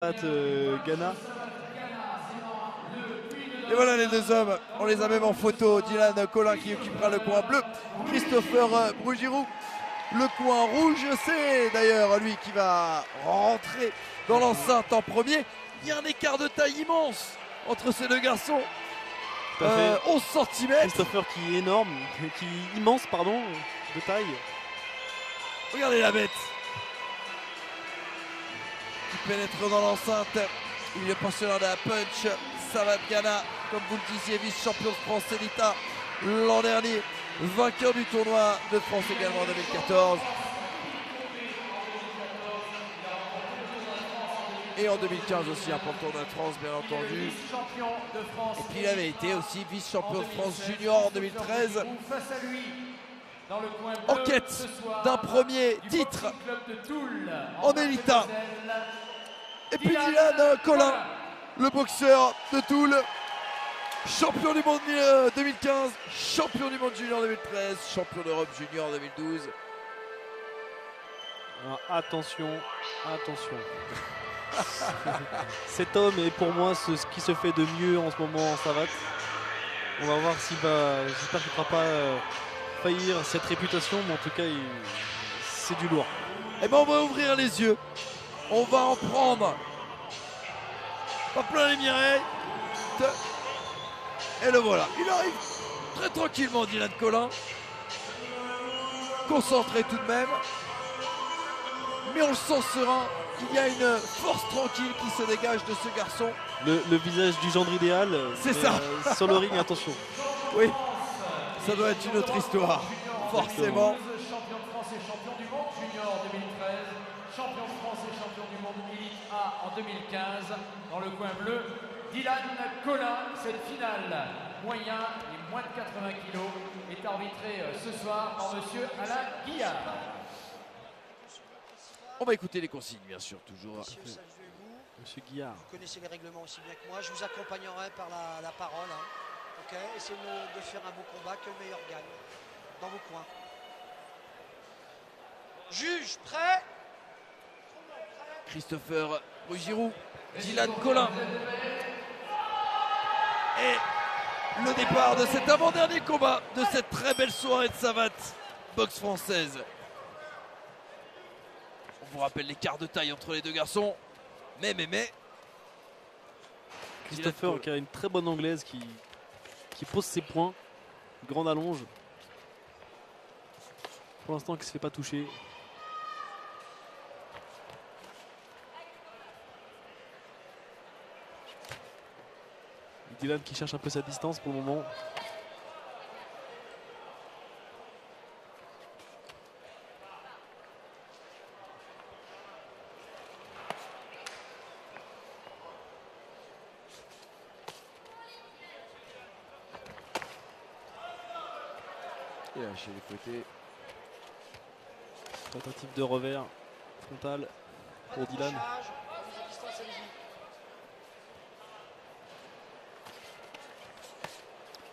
Ghana. Et voilà les deux hommes, on les a même en photo. Dylan Colin qui occupera le coin bleu, Christopher Brugirou le coin rouge. C'est d'ailleurs lui qui va rentrer dans l'enceinte en premier. Il y a un écart de taille immense entre ces deux garçons. 11 cm. Christopher qui est énorme, qui est immense pardon, de taille. Regardez la bête qui pénètre dans l'enceinte. Il est pensionnaire de la punch. Savad Ghana, comme vous le disiez, vice-champion de France Elita l'an dernier, vainqueur du tournoi de France également en 2014. Et en 2015 aussi un pour le Tour de France, bien entendu. Et puis il avait été aussi vice-champion de France junior en 2013. En quête d'un premier titre en Elita. Et puis Dylan Colin, le boxeur de Toul, champion du monde 2015, champion du monde junior 2013, champion d'Europe junior 2012. Alors, attention, attention. Cet homme est pour moi ce qui se fait de mieux en ce moment en savate. On va voir s'il va. J'espère qu'il ne fera pas faillir cette réputation, mais en tout cas, c'est du lourd. Et ben on va ouvrir les yeux. On va en prendre pas plein les mireilles. Et le voilà. Il arrive très tranquillement, Dylan Colin. Concentré tout de même. Mais on le sent serein. Il y a une force tranquille qui se dégage de ce garçon. Le visage du gendre idéal. C'est ça. Sur le ring, attention. Oui, ça doit être une autre histoire. Forcément. Champion de France et champion du monde junior 2013. Champion de France et champion du monde Elite A en 2015. Dans le coin bleu, Dylan Colin. Cette finale moyen et moins de 80 kg est arbitrée ce soir par monsieur Alain Guillard. On va écouter les consignes, bien sûr, toujours. Monsieur Guillard. Vous connaissez les règlements aussi bien que moi. Je vous accompagnerai par la parole. Hein. Ok, essayez de faire un beau combat, que le meilleur gagne. Dans vos coins. Juge, prêt? Christopher Brugirou, Dylan Colin. Et le départ de cet avant-dernier combat de cette très belle soirée de savate boxe française. On vous rappelle l'écart de taille entre les deux garçons. Mais. Christopher qui a une très bonne anglaise qui pose ses points. Grande allonge. Pour l'instant qui ne se fait pas toucher. Dylan qui cherche un peu sa distance pour le moment. Et là, chez les côtés. Tentative de revers frontal pour Dylan.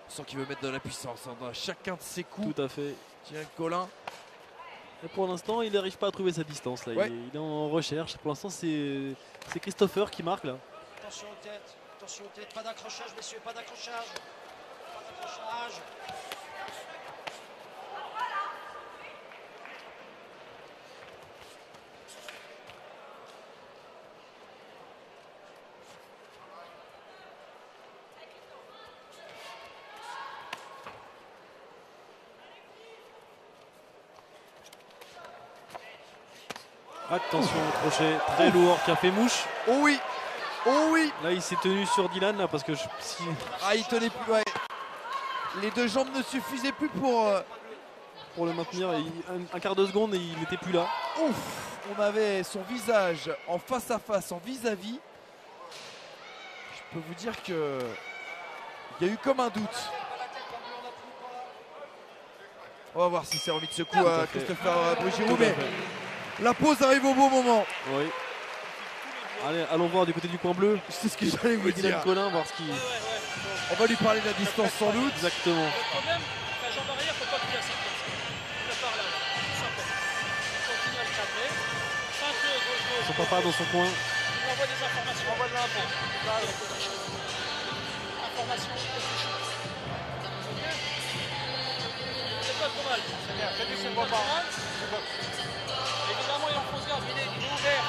On sent qu'il veut mettre de la puissance dans chacun de ses coups. Tout à fait. Dylan Colin. Et pour l'instant, il n'arrive pas à trouver sa distance. Là. Ouais. Il est en recherche. Pour l'instant, c'est Christopher qui marque là. Attention aux têtes, pas d'accrochage, messieurs, pas d'accrochage. Pas d'accrochage. Attention au crochet très lourd qui a fait mouche. Oh oui. Oh oui. Là, il s'est tenu sur Dylan là, parce que Ah, il tenait plus. Ouais. Les deux jambes ne suffisaient plus pour le maintenir. Un quart de seconde et il n'était plus là. Ouf. On avait son visage en face à face, en vis-à-vis. Je peux vous dire que il y a eu comme un doute. On va voir si c'est remis de ce coup à Christopher Brugirou. Mais la pause arrive au bon moment. Oui. Allez, allons voir du côté du coin bleu. C'est ce que j'allais vous Dylan dire. Colin, voir ce qu'il. On va lui parler de la distance sans doute. Exactement. Le problème, la jambe arrière, faut pas qu'il y ait cette comme ça. Il la part là, tout simplement. Continue à le cadrer. Son papa dans son coin. Tu m'envoies des informations. On envoie de l'info. Informations, ok. C'est pas trop mal. C'est bien, fais du C'est bon pas repas. trop mal. Évidemment, il en faut se garde. Il est ouvert.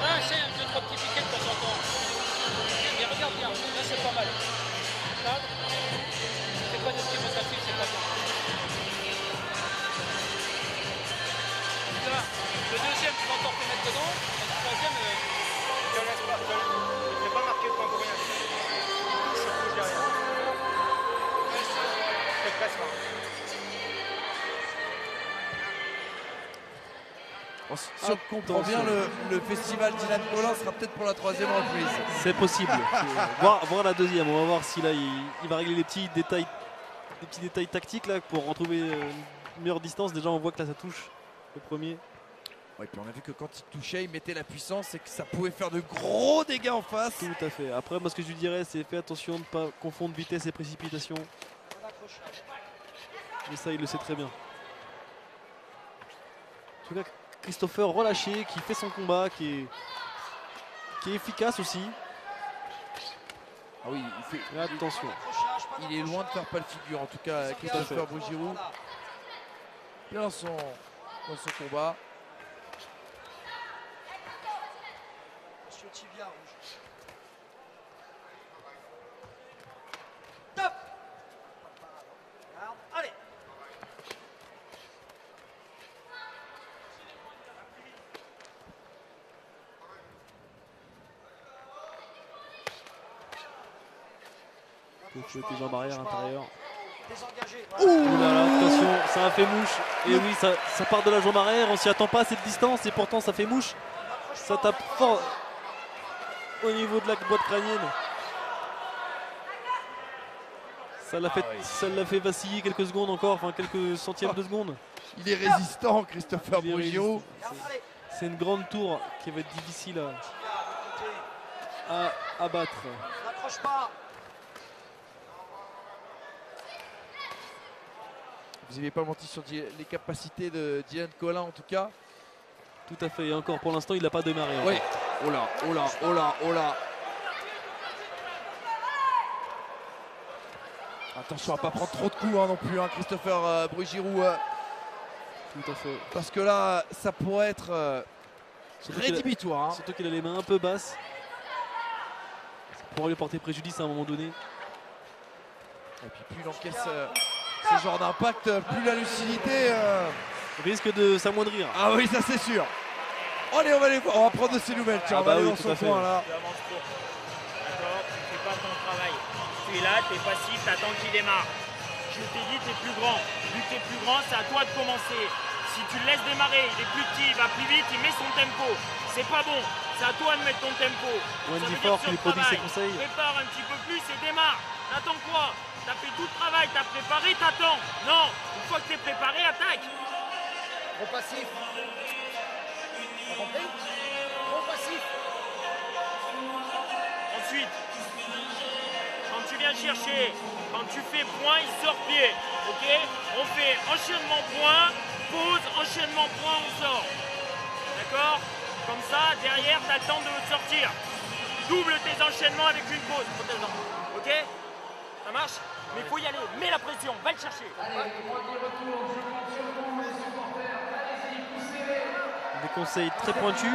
Là, c'est un, deux, trois petits piquets de temps en temps. Mais regarde bien. Là, c'est pas mal. Là, c'est pas d'esquive rotatif, c'est pas bien. Là, le deuxième, tu vas encore te mettre dedans. Et le troisième, Je te laisse pas. Je n'ai pas marqué de point pour rien. Je bouge derrière. Je te presse pas. Bon, si on comprend bien, le festival Dylan Colin sera peut-être pour la 3e reprise. C'est possible. voir la deuxième. On va voir si là il va régler les petits détails tactiques là pour retrouver une meilleure distance. Déjà on voit que là ça touche le premier. Ouais, puis on a vu que quand il touchait, il mettait la puissance et que ça pouvait faire de gros dégâts en face. Tout à fait. Après moi ce que je lui dirais c'est fais attention de ne pas confondre vitesse et précipitation. Bon accrochage. Mais ça il le sait très bien. En tout cas Christopher relâché qui fait son combat, qui est efficace aussi. Ah oui, Mais attention. Accrochage, pas il est loin de faire pas le figure. En tout cas, d'accrochage. Christopher Brugiroux, Voilà. bien dans son combat. Monsieur Tibia rouge. Top. Garde. Allez. Peut fouetter jambes arrière intérieur. Désengagé. Ouh là là, attention, ça a fait mouche. Et oui, ça part de la jambe arrière, on s'y attend pas à cette distance et pourtant ça fait mouche. Ça tape fort au niveau de la boîte crânienne. Ça l'a fait vaciller quelques secondes encore, enfin quelques centièmes de seconde. Il est résistant, Christopher Il est Brugiroux. résistant. Allez. C'est une grande tour qui va être difficile Tibia de côté. à battre. N'accroche pas. Vous n'avez pas menti sur les capacités de Dylan Colin en tout cas. Tout à fait, et encore pour l'instant il n'a pas démarré. encore. Oui. Oh là, oh là, oh là, oh là. Attention à pas prendre trop de coups non plus, Christopher Brugiroux. Tout à fait. Parce que là, ça pourrait être Surtout qu'il a- rédhibitoire. Surtout qu'il a les mains un peu basses. Ça pourrait lui porter préjudice à un moment donné. Et puis plus il encaisse ce genre d'impact, plus la lucidité. Risque de s'amoindrir. Ah oui, ça c'est sûr. Allez, on va prendre de ses nouvelles. Tiens, Ah on va bah aller oui, dans tout son à fait. coin là. Tu avances trop. D'accord? Tu fais pas ton travail. Tu es là, tu es passif, tu attends qu'il démarre. Je t'ai dit, tu es plus grand. Vu que tu es plus grand, c'est à toi de commencer. Si tu le laisses démarrer, il est plus petit, il va plus vite, il met son tempo. C'est pas bon. C'est à toi de mettre ton tempo. Wendy Ça veut Ford dire qui lui sur prodigue ses travail. conseils. Prépare un petit peu plus et démarre. T'attends quoi? T'as fait tout le travail, t'as préparé, t'attends. Non, une fois que t'es préparé, attaque. Trop passif. T'as compris? Trop passif. Ensuite, quand tu viens chercher, quand tu fais point, il sort pied. Ok? On fait enchaînement point, pause, enchaînement point, on sort. D'accord? Comme ça, derrière, tu as le temps de sortir. Double tes enchaînements avec une pause. Protège-en. Ok? Ça marche? Mais il faut y aller. Mets la pression. Va le chercher. Des conseils très pointus.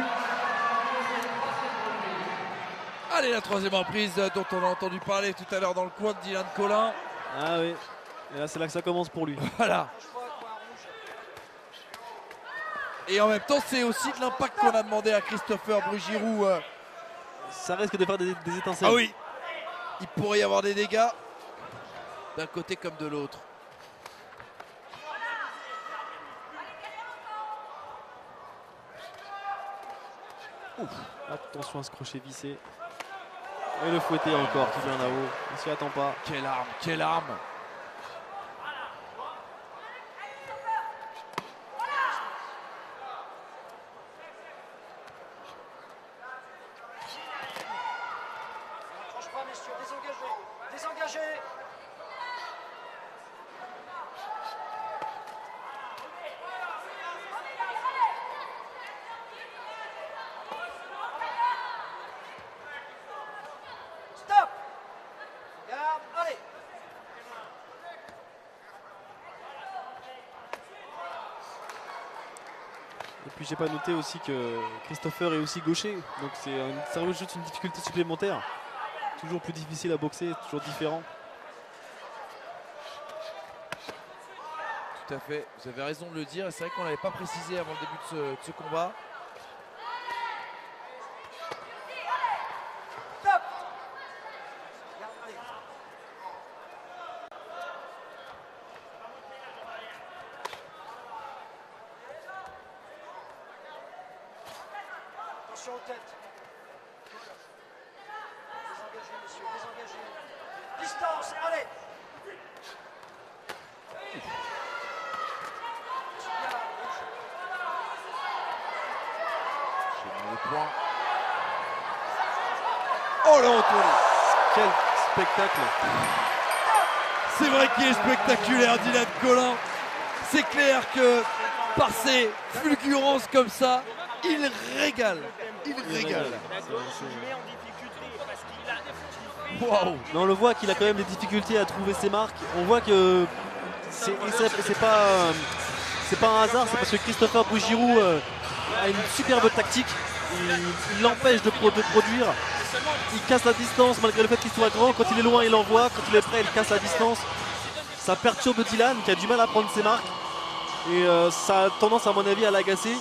Allez, la troisième reprise dont on a entendu parler tout à l'heure dans le coin de Dylan Colin. Ah oui. Et là c'est là que ça commence pour lui. Voilà. Accroche pas, coin rouge. Et en même temps, c'est aussi de l'impact qu'on a demandé à Christopher Brugiroux. Ça risque de faire des étincelles. Ah oui. Il pourrait y avoir des dégâts d'un côté comme de l'autre. Attention à ce crochet vissé. Et le fouetté encore qui vient là-haut. On s'y attend pas. Quelle arme, quelle arme. N'accroche pas, messieurs. Désengagez. Désengagez. Puis j'ai pas noté aussi que Christopher est aussi gaucher, donc ça rajoute une difficulté supplémentaire. Toujours plus difficile à boxer, toujours différent. Tout à fait, vous avez raison de le dire, et c'est vrai qu'on l'avait pas précisé avant le début de ce combat. Attention aux têtes. Désengagez, messieurs, désengagez. Distance, allez. Le point. Oh là, Anthony. Quel spectacle! C'est vrai qu'il est spectaculaire, Dylan Collin. C'est clair que par ses fulgurances comme ça, il régale. Il régale. Waouh! Mais on le voit qu'il a quand même des difficultés à trouver ses marques. On voit que c'est pas un hasard, c'est parce que Christopher Brugiroux a une superbe tactique. Il l'empêche de produire. Il casse la distance malgré le fait qu'il soit grand. Quand il est loin, il envoie. Quand il est près, il casse la distance. Ça perturbe Dylan qui a du mal à prendre ses marques. Et ça a tendance, à mon avis, à l'agacer.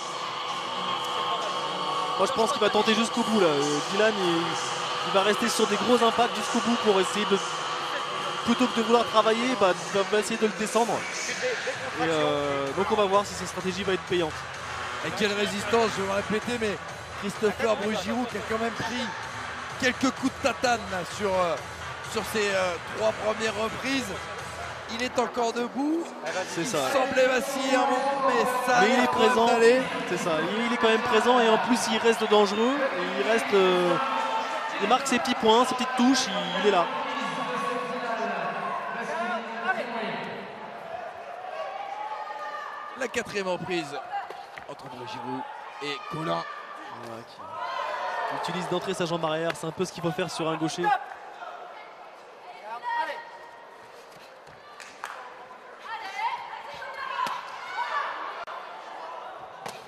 Moi, je pense qu'il va tenter jusqu'au bout là. Dylan, il va rester sur des gros impacts jusqu'au bout pour essayer de, plutôt que de vouloir travailler, il va essayer de le descendre. Et donc on va voir si cette stratégie va être payante. Et quelle résistance, je vais me répéter, mais Christopher Brugiroux qui a quand même pris quelques coups de tatane là, sur ses 3 premières reprises. Il est encore debout. C'est ça. Il semblait vaciller un moment, mais ça. Mais il est présent. C'est ça. Il est quand même présent et en plus il reste dangereux. Et il reste. Il marque ses petits points, ses petites touches. Il est là. La 4e reprise entre Brugiroux et Collin. Voilà, qui utilise d'entrée sa jambe arrière. C'est un peu ce qu'il faut faire sur un gaucher.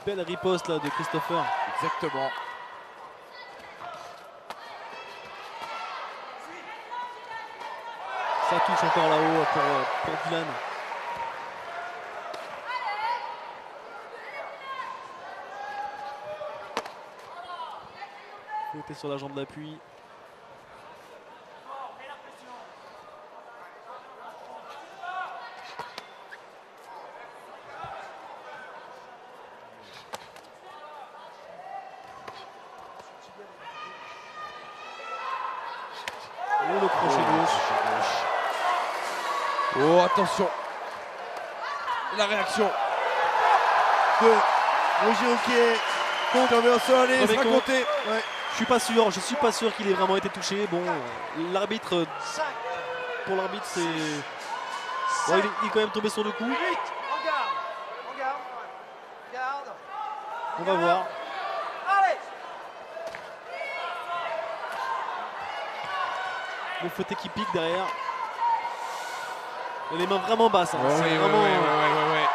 Belle riposte là de Christopher. Exactement. Ça touche encore là-haut pour Dylan. Il était sur la jambe d'appui. Et le crochet gauche. Oh, attention. La réaction de Brugiroux qui est tombé au sol et il sera compté. Ouais. Je suis pas sûr qu'il ait vraiment été touché. Bon, l'arbitre, pour l'arbitre, c'est. Ouais, il est quand même tombé sur le coup. On va voir. Le fouetté qui pique derrière. Et les mains vraiment basses. Hein. Oui, vraiment...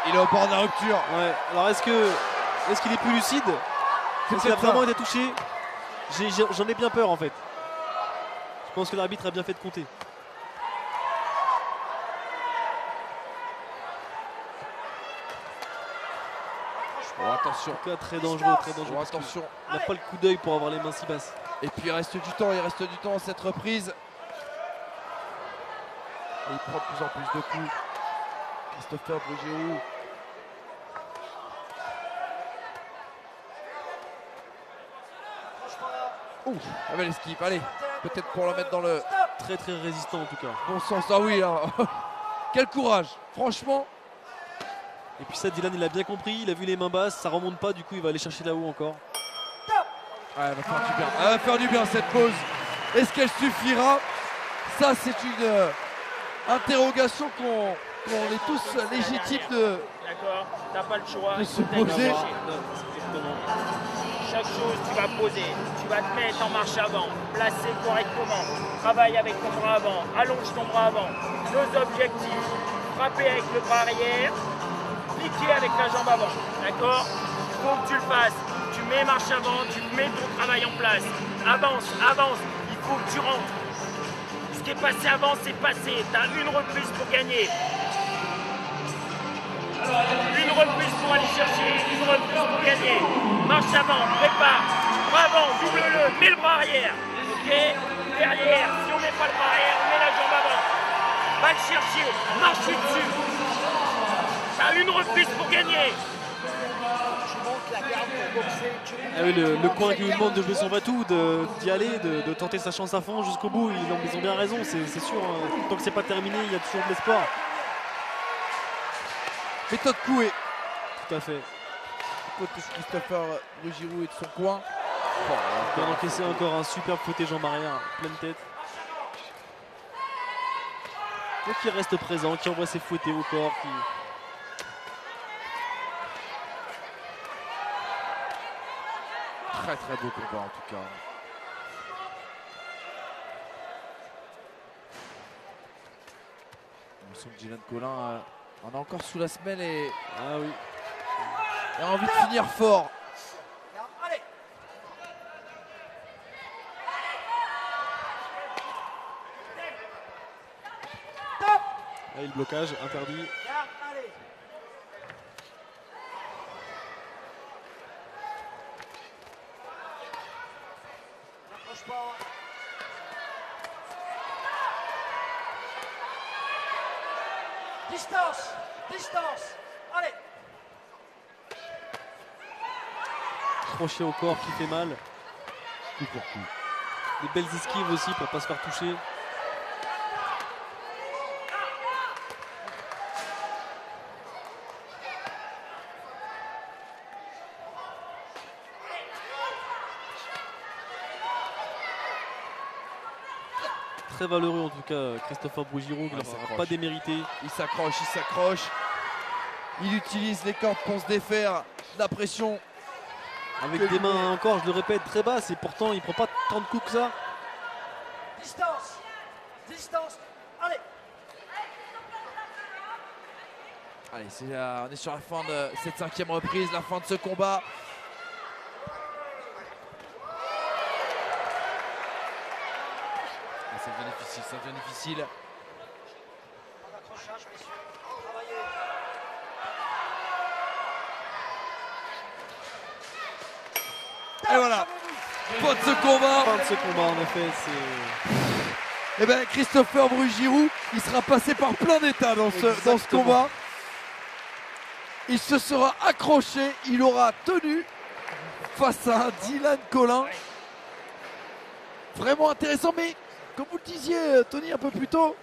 Il est au bord de la rupture. Ouais. Alors est-ce qu'il est plus lucide? Est-ce qu'il a vraiment été touché? J'en ai bien peur en fait. Je pense que l'arbitre a bien fait de compter. Oh, attention. En tout cas, très dangereux, très dangereux. Oh, attention. Il n'a pas le coup d'œil pour avoir les mains si basses. Et puis il reste du temps à cette reprise. Et il prend de plus en plus de coups. Christopher Brugiroux. Ouh, la belle esquive, allez, peut-être pour la mettre dans le Très très résistant en tout cas. bon sens. Ah oui, là. Quel courage, franchement. Et puis ça, Dylan il a bien compris, il a vu les mains basses, ça remonte pas, du coup il va aller chercher là-haut encore. Ouais, elle va faire du bien. Elle va faire du bien cette pause. Est-ce qu'elle suffira? Ça, c'est une interrogation qu'on est tous légitimes de. D'accord, t'as pas le choix. De se il faut poser. t'accrocher. Chaque chose, tu vas poser, tu vas te mettre en marche avant, placer correctement, travaille avec ton bras avant, allonge ton bras avant. Nos objectifs, frapper avec le bras arrière, piquer avec la jambe avant. D'accord? Il faut que tu le fasses. Tu mets marche avant, tu mets ton travail en place. Avance, avance, il faut que tu rentres. Ce qui est passé avant, c'est passé. Tu as une reprise pour gagner. Une reprise pour aller chercher, une reprise pour gagner. Marche avant, prépare. Bras avant, double-le, mets le bras arrière. Ok? Derrière, si on met pas le bras arrière, on met la jambe avant. Va le chercher, marche dessus. T'as une reprise pour gagner. Tu montes la garde pour boxer. Ah oui, le coin qui lui demande de jouer son va-tout, d'y aller, de tenter sa chance à fond jusqu'au bout. Ils ont bien raison, c'est sûr. Hein. Tant que c'est pas terminé, il y a toujours de l'espoir. Méthode Coué. Tout à fait. Christopher Brugiroux est de son coin. Il a encaissé encore un superbe fouetté jambe arrière, pleine tête. Donc il reste présent, qui envoie ses fouettés au corps. Très très beau combat en tout cas. On sent que Dylan Collin en a encore sous la semelle et Ah oui. a envie de finir fort. Allez. Ah, et le blocage interdit. Garde, allez. N'approche pas. Distance. Distance. Allez. Crochet au corps qui fait mal. Coup pour coup. Des belles esquives aussi pour pas se faire toucher. Très valeureux en tout cas Christopher Brugiroux, qui n'a pas démérité. Il s'accroche, il s'accroche. Il utilise les cordes pour se défaire de la pression. Avec des mains encore, je le répète, très basses, et pourtant il prend pas tant de coups que ça. Distance. Distance. Allez. Allez, on est sur la fin de cette 5e reprise, la fin de ce combat. Ça devient difficile, ça devient difficile. Pas d'accrochage, messieurs. Travaillez. Et voilà, fin de ce combat. Fin de ce combat en effet, c'est... Et bien Christopher Brugiroux, il sera passé par plein d'états dans ce combat. Il se sera accroché, il aura tenu face à un Dylan Collin. Vraiment intéressant, mais comme vous le disiez Tony un peu plus tôt,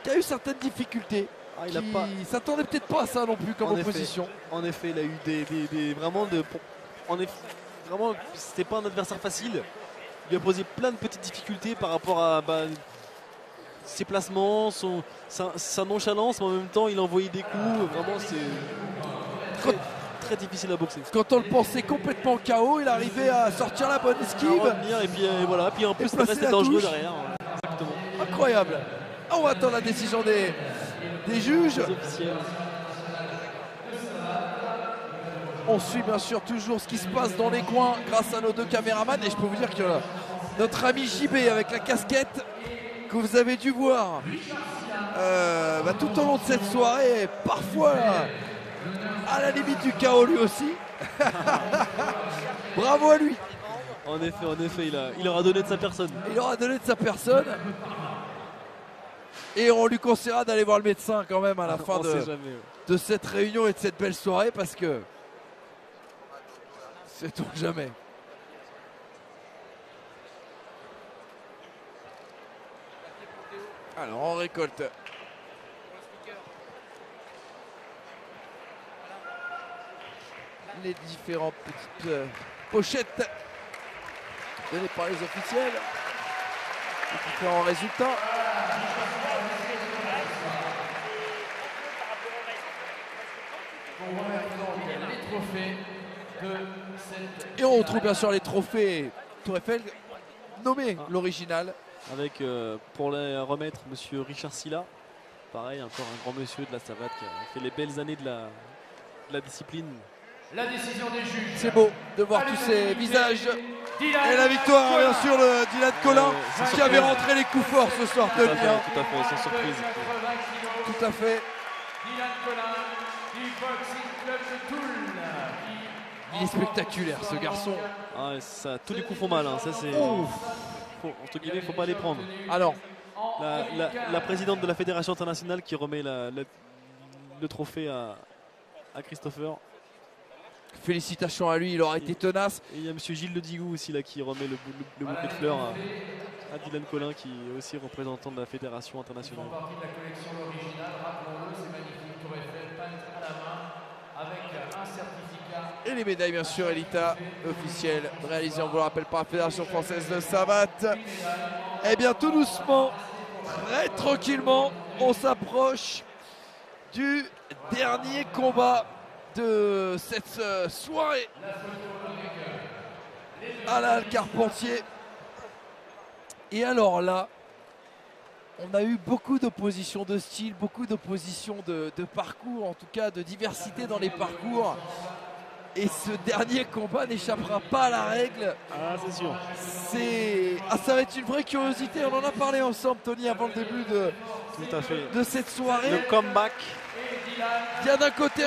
il a eu certaines difficultés. Ah, il a pas... Il s'attendait peut-être pas à ça non plus comme opposition. En effet, il a eu des vraiment de... En effet, vraiment, c'était pas un adversaire facile. Il lui a posé plein de petites difficultés par rapport à ses placements, sa nonchalance, mais en même temps il a envoyé des coups. Vraiment, c'est très, très difficile à boxer. Quand on le pensait complètement KO, il arrivait à sortir la bonne esquive. Et puis voilà, puis en plus il placer restait la dangereux touche. derrière. Exactement. Incroyable. On va attendre la décision des juges. Les officiels. On suit bien sûr toujours ce qui se passe dans les coins grâce à nos deux caméramans. Et je peux vous dire que notre ami JB avec la casquette que vous avez dû voir tout au long de cette soirée, parfois à la limite du chaos lui aussi. Bravo à lui. En effet, il aura donné de sa personne. Il aura donné de sa personne. Et on lui conseillera d'aller voir le médecin quand même à la fin de cette réunion et de cette belle soirée, parce que sait-on jamais. Alors on récolte les différentes petites pochettes données par les officiels, les différents résultats. On remet donc les trophées de cette... Et on retrouve bien sûr les trophées Tour Eiffel nommés l'original. Avec pour les remettre monsieur Richard Silla. Pareil, encore un grand monsieur de la savate qui a fait les belles années de la discipline la décision des juges. C'est beau de voir tous ces visages. Dylan Et la victoire, Collin. bien sûr, de Dylan Collin, sans qui avait surprise. rentré les coups forts ce soir, Tout à Tony. fait, hein. tout à fait, sans surprise. 80 kilos. Tout à fait. Dylan Collin du Boxing Club de Toul. Il est spectaculaire, ce garçon. Ah, tous les coups font mal, hein. Ça c'est. Entre guillemets, faut pas les prendre. Alors, La présidente de la fédération internationale qui remet le trophée à Christopher. félicitations à lui, il aura été tenace. Et il y a monsieur Gilles Le Digou aussi là qui remet le bouquet de fleurs à Dylan Collin, qui est aussi représentant de la fédération internationale. Ils font partie de la collection originale, rappelons-le, c'est magnifique, Tour Eiffel, peinte à la main, avec un certificat. Et les médailles, bien sûr, Elita, officielles, réalisées, on vous le rappelle, par la Fédération Française de Savate. Eh bien, tout doucement, très tranquillement, on s'approche du dernier combat de cette soirée. Alain Carpentier. Et alors là, on a eu beaucoup d'oppositions de style, beaucoup d'oppositions de parcours, en tout cas de diversité dans les parcours. Et ce dernier combat n'échappera pas à la règle. Ah, c'est sûr. Ça va être une vraie curiosité. On en a parlé ensemble, Tony, avant le début Tout à fait. de cette soirée. Le comeback. Il y a d'un côté